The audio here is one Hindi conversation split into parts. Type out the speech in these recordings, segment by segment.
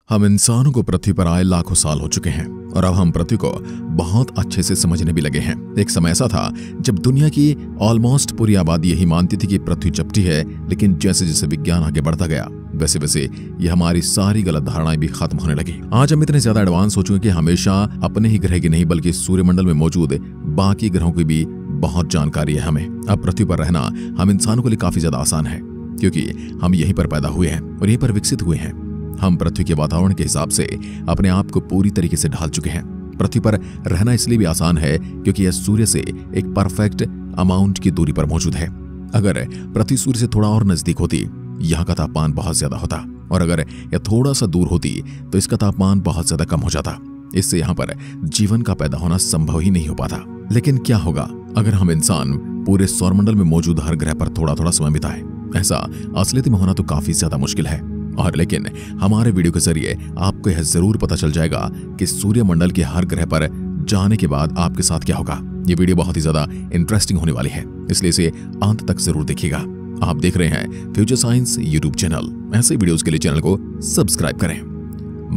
हम इंसानों को पृथ्वी पर आए लाखों साल हो चुके हैं और अब हम पृथ्वी को बहुत अच्छे से समझने भी लगे हैं। एक समय ऐसा था जब दुनिया की ऑलमोस्ट पूरी आबादी यही मानती थी कि पृथ्वी चपटी है, लेकिन जैसे जैसे विज्ञान आगे बढ़ता गया वैसे वैसे ये हमारी सारी गलत धारणाएं भी खत्म होने लगी। आज हम इतने ज्यादा एडवांस हो चुके हैं कि हमेशा अपने ही ग्रह की नहीं बल्कि सूर्यमंडल में मौजूद बाकी ग्रहों की भी बहुत जानकारी है हमें। अब पृथ्वी पर रहना हम इंसानों के लिए काफी ज्यादा आसान है, क्योंकि हम यहीं पर पैदा हुए हैं और यहीं पर विकसित हुए हैं। हम पृथ्वी के वातावरण के हिसाब से अपने आप को पूरी तरीके से ढाल चुके हैं। पृथ्वी पर रहना इसलिए भी आसान है क्योंकि यह सूर्य से एक परफेक्ट अमाउंट की दूरी पर मौजूद है। अगर पृथ्वी सूर्य से थोड़ा और नजदीक होती यहाँ का तापमान बहुत ज्यादा होता, और अगर यह थोड़ा सा दूर होती तो इसका तापमान बहुत ज्यादा कम हो जाता। इससे यहाँ पर जीवन का पैदा होना संभव ही नहीं हो पाता। लेकिन क्या होगा अगर हम इंसान पूरे सौरमंडल में मौजूद हर ग्रह पर थोड़ा थोड़ा समय बिताए? ऐसा असलियत में होना तो काफी ज्यादा मुश्किल है, और लेकिन हमारे वीडियो के जरिए आपको यह जरूर पता चल जाएगा कि सूर्यमंडल के हर ग्रह पर जाने के बाद आपके साथ क्या होगा। ये वीडियो बहुत ही ज्यादा इंटरेस्टिंग होने वाली है, इसलिए इसे अंत तक जरूर देखिएगा। आप देख रहे हैं फ्यूचर साइंस यूट्यूब चैनल। ऐसे वीडियोस के लिए चैनल को सब्सक्राइब करें।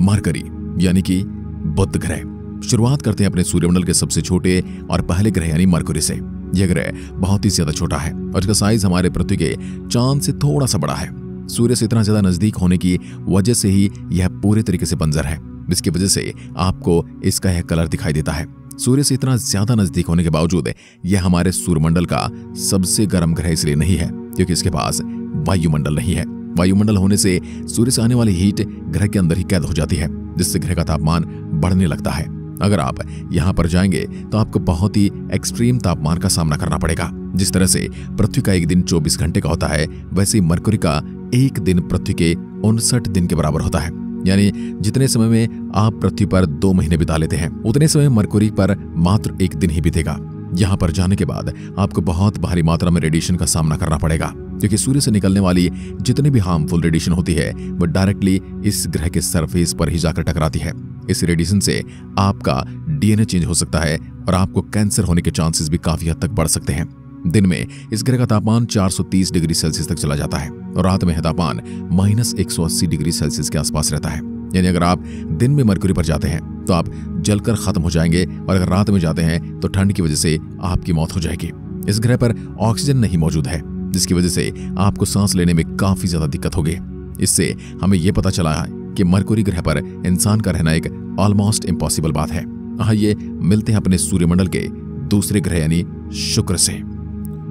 मरकरी यानी कि बुध ग्रह। शुरुआत करते हैं अपने सूर्यमंडल के सबसे छोटे और पहले ग्रह यानी मरकरी से। यह ग्रह बहुत ही ज्यादा छोटा है और इसका साइज हमारे पृथ्वी के चांद से थोड़ा सा बड़ा है। सूर्य से इतना ज्यादा नजदीक होने की वजह से ही यह पूरे तरीके से बंजर है, जिसकी वजह से आपको इसका यह कलर दिखाई देता है। सूर्य से इतना ज्यादा नजदीक होने के बावजूद यह हमारे सूर्यमंडल का सबसे गर्म ग्रह इसलिए नहीं है क्योंकि इसके पास वायुमंडल नहीं है। वायुमंडल होने से सूर्य से आने वाली हीट ग्रह के अंदर ही कैद हो जाती है, जिससे ग्रह का तापमान बढ़ने लगता है। अगर आप यहाँ पर जाएंगे तो आपको बहुत ही एक्सट्रीम तापमान का सामना करना पड़ेगा। जिस तरह से पृथ्वी का एक दिन 24 घंटे का होता है, वैसे ही मरकरी का एक दिन पृथ्वी के 59 दिन के बराबर होता है। यानी जितने समय में आप पृथ्वी पर 2 महीने बिता लेते हैं, उतने समय मरकरी पर मात्र एक दिन ही बीतेगा। यहाँ पर जाने के बाद आपको बहुत भारी मात्रा में रेडिएशन का सामना करना पड़ेगा, क्योंकि सूर्य से निकलने वाली जितनी भी हार्मफुल रेडिएशन होती है वो डायरेक्टली इस ग्रह के सरफेस पर ही जाकर टकराती है। इस रेडिएशन से आपका डीएनए चेंज हो सकता है और आपको कैंसर होने के चांसेस भी काफी हद तक बढ़ सकते हैं। दिन में इस ग्रह का तापमान 430 डिग्री सेल्सियस तक चला जाता है और रात में तापमान -180 डिग्री सेल्सियस के आसपास रहता है। यानी अगर आप दिन में मरकरी पर जाते हैं तो आप जलकर खत्म हो जाएंगे, और अगर रात में जाते हैं तो ठंड की वजह से आपकी मौत हो जाएगी। इस ग्रह पर ऑक्सीजन नहीं मौजूद है, जिसकी वजह से आपको सांस लेने में काफी ज्यादा दिक्कत होगी। इससे हमें यह पता चला है कि मरकरी ग्रह पर इंसान का रहना एक ऑलमोस्ट इम्पॉसिबल बात है। आइए मिलते हैं अपने सूर्यमंडल के दूसरे ग्रह यानी शुक्र से।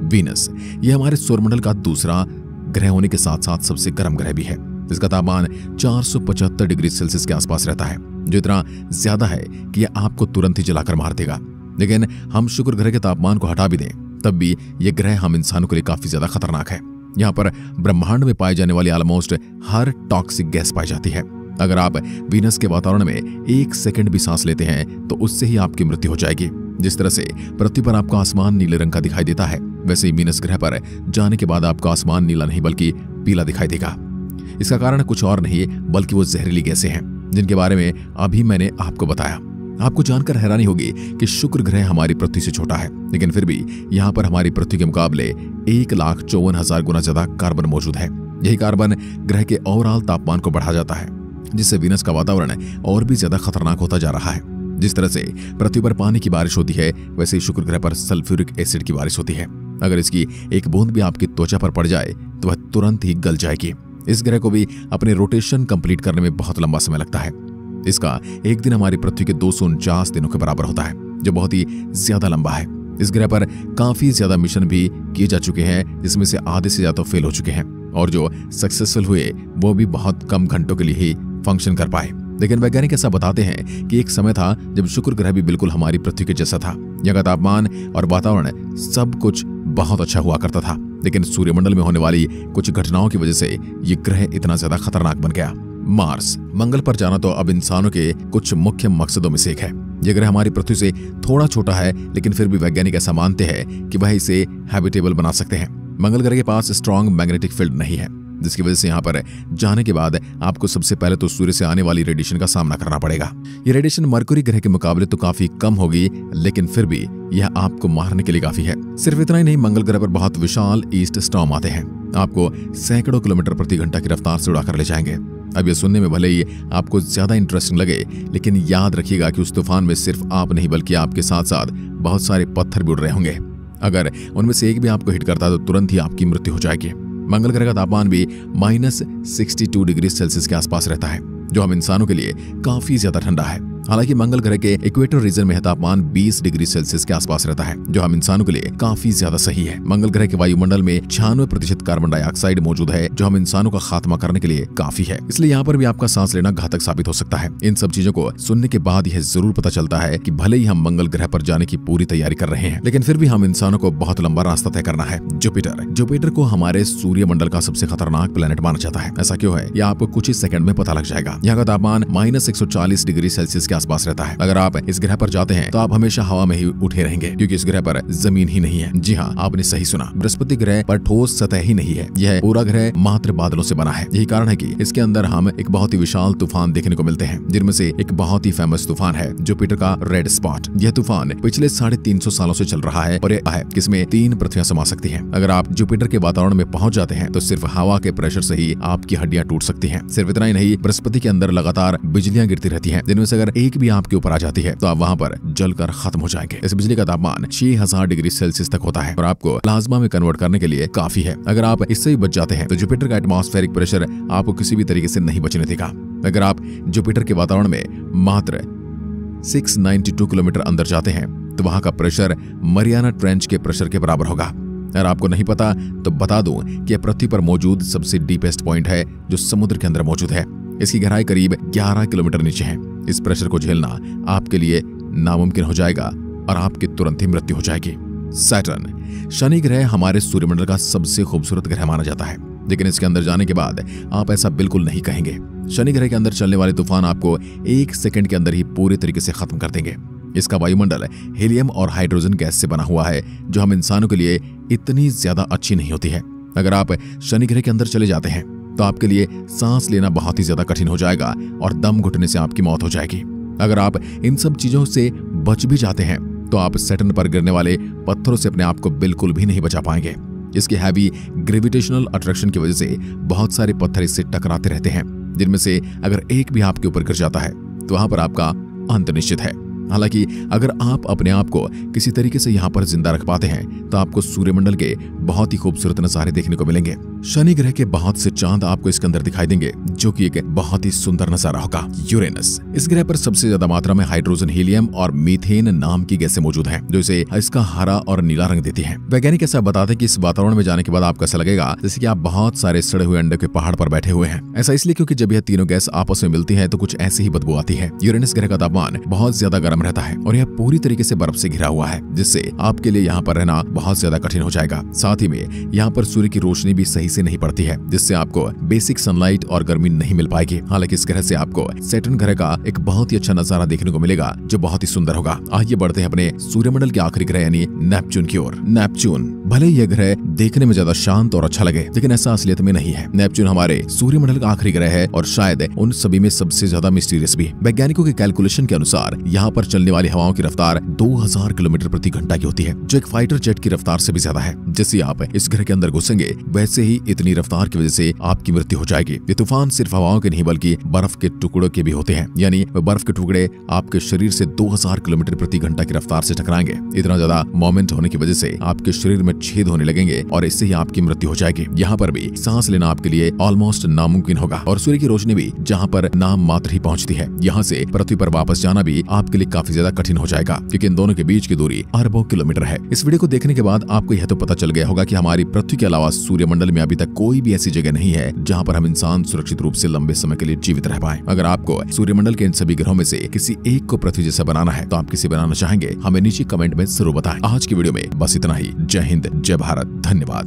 वीनस यह हमारे सौरमंडल का दूसरा ग्रह होने के साथ साथ सबसे गर्म ग्रह भी है। इसका तापमान 475 डिग्री सेल्सियस के आसपास रहता है, जो इतना ज्यादा है कि यह आपको तुरंत ही जलाकर मार देगा। लेकिन हम शुक्र ग्रह के तापमान को हटा भी दें तब भी यह ग्रह हम इंसानों के लिए काफी ज्यादा खतरनाक है। यहाँ पर ब्रह्मांड में पाई जाने वाली ऑलमोस्ट हर टॉक्सिक गैस पाई जाती है। अगर आप वीनस के वातावरण में 1 सेकंड भी सांस लेते हैं तो उससे ही आपकी मृत्यु हो जाएगी। जिस तरह से पृथ्वी पर आपका आसमान नीले रंग का दिखाई देता है, वैसे ही वीनस ग्रह पर जाने के बाद आपका आसमान नीला नहीं बल्कि पीला दिखाई देगा। इसका कारण कुछ और नहीं बल्कि वो जहरीली गैसें हैं, जिनके बारे में अभी मैंने आपको बताया। आपको जानकर हैरानी होगी कि शुक्र ग्रह हमारी पृथ्वी से छोटा है, लेकिन फिर भी यहाँ पर हमारी पृथ्वी के मुकाबले 1,54,000 गुना ज्यादा कार्बन मौजूद है। यही कार्बन ग्रह के ओवरऑल तापमान को बढ़ा जाता है, जिससे वीनस का वातावरण और भी ज्यादा खतरनाक होता जा रहा है। जिस तरह से पृथ्वी पर पानी की बारिश होती है, वैसे ही शुक्र ग्रह पर सल्फ्यूरिक एसिड की बारिश होती है। अगर इसकी एक बूंद भी आपकी त्वचा पर पड़ जाए तो वह तुरंत ही गल जाएगी। इस ग्रह को भी अपने रोटेशन कंप्लीट करने में बहुत लंबा समय लगता है। इसका एक दिन हमारी पृथ्वी के 249 दिनों के बराबर होता है, जो बहुत ही ज्यादा लंबा है। इस ग्रह पर काफी ज्यादा मिशन भी किए जा चुके हैं, जिसमें से आधे से ज्यादा फेल हो चुके हैं, और जो सक्सेसफुल हुए वो भी बहुत कम घंटों के लिए ही फंक्शन कर पाए। लेकिन वैज्ञानिक ऐसा बताते हैं कि एक समय था जब शुक्र ग्रह भी बिल्कुल हमारी पृथ्वी के जैसा था। यहाँ का तापमान और वातावरण सब कुछ बहुत अच्छा हुआ करता था, लेकिन सूर्यमंडल में होने वाली कुछ घटनाओं की वजह से ये ग्रह इतना ज्यादा खतरनाक बन गया। मार्स, मंगल पर जाना तो अब इंसानों के कुछ मुख्य मकसदों में से एक है। यह ग्रह हमारी पृथ्वी से थोड़ा छोटा है, लेकिन फिर भी वैज्ञानिक ऐसा मानते हैं कि वह इसे हैबिटेबल बना सकते हैं। मंगल ग्रह के पास स्ट्रॉन्ग मैग्नेटिक फील्ड नहीं है, जिसकी वजह से यहाँ पर जाने के बाद आपको सबसे पहले तो सूर्य से आने वाली रेडिएशन का सामना करना पड़ेगा। ये रेडिएशन मरकुरी ग्रह के मुकाबले तो काफी कम होगी, लेकिन फिर भी यह आपको मारने के लिए काफी है। सिर्फ इतना ही नहीं, मंगल ग्रह पर बहुत विशाल ईस्ट स्टॉर्म आते हैं, आपको सैकड़ों किलोमीटर प्रति घंटा की रफ्तार से उड़ाकर ले जाएंगे। अब ये सुनने में भले ही आपको ज्यादा इंटरेस्टिंग लगे, लेकिन याद रखिएगा कि उस तूफान में सिर्फ आप नहीं बल्कि आपके साथ साथ बहुत सारे पत्थर भी उड़ रहे होंगे। अगर उनमें से एक भी आपको हिट करता है तो तुरंत ही आपकी मृत्यु हो जाएगी। मंगल ग्रह का तापमान भी -62 डिग्री सेल्सियस के आसपास रहता है, जो हम इंसानों के लिए काफी ज्यादा ठंडा है। हालांकि मंगल ग्रह के इक्वेटर रीजन में तापमान 20 डिग्री सेल्सियस के आसपास रहता है, जो हम इंसानों के लिए काफी ज्यादा सही है। मंगल ग्रह के वायुमंडल में 96% कार्बन डाइऑक्साइड मौजूद है, जो हम इंसानों का खात्मा करने के लिए काफी है। इसलिए यहाँ पर भी आपका सांस लेना घातक साबित हो सकता है। इन सब चीजों को सुनने के बाद यह जरूर पता चलता है कि भले ही हम मंगल ग्रह पर जाने की पूरी तैयारी कर रहे हैं, लेकिन फिर भी हम इंसानों को बहुत लंबा रास्ता तय करना है। जुपिटर को हमारे सूर्यमंडल का सबसे खतरनाक प्लेनेट माना जाता है। ऐसा क्यों है, यह आपको कुछ ही सेकंड में पता लग जाएगा। यहाँ का तापमान -140 डिग्री सेल्सियस के आसपास रहता है। अगर आप इस ग्रह पर जाते हैं तो आप हमेशा हवा में ही उठे रहेंगे, क्योंकि इस ग्रह पर जमीन ही नहीं है। जी हाँ, आपने सही सुना, बृहस्पति ग्रह पर ठोस सतह ही नहीं है। यह पूरा ग्रह मात्र बादलों से बना है। यही कारण है कि इसके अंदर हम एक बहुत ही विशाल तूफान देखने को मिलते हैं, जिनमें से एक बहुत ही फेमस तूफान है जुपिटर का रेड स्पॉट। यह तूफान पिछले 350 सालों से चल रहा है और यह है किसमें 3 पृथ्वियां समा सकती हैं। अगर आप जुपिटर के वातावरण में पहुंच जाते हैं तो सिर्फ हवा के प्रेशर से ही आपकी हड्डियां टूट सकती हैं। सिर्फ इतना ही नहीं, बृहस्पति के अंदर लगातार बिजलियां गिरती रहती हैं, जिनमें से अगर एक भी आपके ऊपर आ जाती है तो आप वहां पर जलकर खत्म हो जाएंगे। इस बिजली का तापमान 6000 डिग्री सेल्सियस तक होता है और आपको प्लाज्मा में कन्वर्ट करने के लिए काफी है। अगर आप इससे ही बच जाते हैं तो जुपिटर का एटमॉस्फेरिक प्रेशर आपको किसी भी तरीके से नहीं बचने देगा। अगर आप जुपिटर के वातावरण में मात्र 692 किलोमीटर अंदर जाते हैं तो वहां का प्रेशर मरियाना ट्रेंच के प्रेशर के बराबर होगा। अगर आपको नहीं पता तो बता दूं कि यह पृथ्वी पर मौजूद सबसे डीपेस्ट पॉइंट है, जो समुद्र के अंदर मौजूद है। इसकी गहराई करीब 11 किलोमीटर नीचे है। इस प्रेशर को झेलना आपके लिए नामुमकिन हो जाएगा और आपकी तुरंत ही मृत्यु हो जाएगी। सैटर्न, शनि ग्रह हमारे सूर्यमंडल का सबसे खूबसूरत ग्रह माना जाता है, लेकिन इसके अंदर जाने के बाद आप ऐसा बिल्कुल नहीं कहेंगे। शनि ग्रह के अंदर चलने वाले तूफान आपको 1 सेकंड के अंदर ही पूरी तरीके से खत्म कर देंगे। इसका वायुमंडल हीलियम और हाइड्रोजन गैस से बना हुआ है, जो हम इंसानों के लिए इतनी ज्यादा अच्छी नहीं होती है। अगर आप शनि ग्रह के अंदर चले जाते हैं तो आपके लिए सांस लेना बहुत ही ज्यादा कठिन हो जाएगा और दम घुटने से आपकी मौत हो जाएगी। अगर आप इन सब चीजों से बच भी जाते हैं तो आप सैटर्न पर गिरने वाले पत्थरों से अपने आप को बिल्कुल भी नहीं बचा पाएंगे। इसके हैवी ग्रेविटेशनल अट्रैक्शन की वजह से बहुत सारे पत्थर इससे टकराते रहते हैं, जिनमें से अगर एक भी आपके ऊपर गिर जाता है तो वहां पर आपका अंत निश्चित है। हालांकि अगर आप अपने आप को किसी तरीके से यहाँ पर जिंदा रख पाते हैं तो आपको सूर्यमंडल के बहुत ही खूबसूरत नजारे देखने को मिलेंगे। शनि ग्रह के बहुत से चांद आपको इसके अंदर दिखाई देंगे, जो कि एक बहुत ही सुंदर नजारा होगा। यूरेनस, इस ग्रह पर सबसे ज्यादा मात्रा में हाइड्रोजन, हीलियम और मीथेन नाम की गैसें मौजूद हैं, जो इसे इसका हरा और नीला रंग देती हैं। वैज्ञानिक ऐसा बताते हैं कि इस वातावरण में जाने के बाद आपको ऐसा लगेगा जैसे कि आप बहुत सारे सड़े हुए अंडे के पहाड़ पर बैठे हुए हैं। ऐसा इसलिए क्योंकि जब यह तीनों गैस आपस में मिलती है तो कुछ ऐसी ही बदबू आती है। यूरेनस ग्रह का तापमान बहुत ज्यादा गर्म रहता है और यह पूरी तरीके से बर्फ से घिरा हुआ है, जिससे आपके लिए यहाँ पर रहना बहुत ज्यादा कठिन हो जाएगा। साथ ही में यहाँ पर सूर्य की रोशनी भी सही से नहीं पड़ती है, जिससे आपको बेसिक सनलाइट और गर्मी नहीं मिल पाएगी। हालांकि इस ग्रह से आपको सैटर्न ग्रह का एक बहुत ही अच्छा नजारा देखने को मिलेगा, जो बहुत ही सुंदर होगा। आइए बढ़ते हैं अपने सूर्यमंडल के आखिरी ग्रह यानी नेपच्यून की ओर। नेपच्यून, भले यह ग्रह देखने में ज्यादा शांत और अच्छा लगे, लेकिन ऐसा असलियत में नहीं है। नेपच्यून हमारे सूर्यमंडल का आखिरी ग्रह है और शायद उन सभी में सबसे ज्यादा मिस्टीरियस भी। वैज्ञानिकों के कैलकुलेशन के अनुसार यहाँ पर चलने वाली हवाओं की रफ्तार 2000 किलोमीटर प्रति घंटा की होती है, जो एक फाइटर जेट की रफ्तार से भी ज्यादा है। जैसे आप इस ग्रह के अंदर घुसेंगे, वैसे ही इतनी रफ्तार की वजह से आपकी मृत्यु हो जाएगी। ये तूफान सिर्फ हवाओं के नहीं बल्कि बर्फ के टुकड़ों के भी होते हैं, यानी बर्फ के टुकड़े आपके शरीर से 2000 किलोमीटर प्रति घंटा की रफ्तार से टकराएंगे। इतना ज्यादा मोमेंट होने की वजह से आपके शरीर में छेद होने लगेंगे और इससे ही आपकी मृत्यु हो जाएगी। यहाँ पर भी सांस लेना आपके लिए ऑलमोस्ट नामुमकिन होगा और सूर्य की रोशनी भी जहाँ पर नाम मात्र ही पहुंचती है, यहाँ से पृथ्वी पर वापस जाना भी आपके लिए काफी ज्यादा कठिन हो जाएगा, क्योंकि इन दोनों के बीच की दूरी अरबों किलोमीटर है। इस वीडियो को देखने के बाद आपको यह तो पता चल गया होगा कि हमारी पृथ्वी के अलावा सूर्यमंडल में अभी तक कोई भी ऐसी जगह नहीं है जहाँ पर हम इंसान सुरक्षित रूप से लंबे समय के लिए जीवित रह पाए। अगर आपको सूर्यमंडल के इन सभी ग्रहों में से किसी एक को पृथ्वी जैसा बनाना है तो आप किसे बनाना चाहेंगे, हमें नीचे कमेंट में जरूर बताएं। आज की वीडियो में बस इतना ही। जय हिंद, जय भारत, धन्यवाद।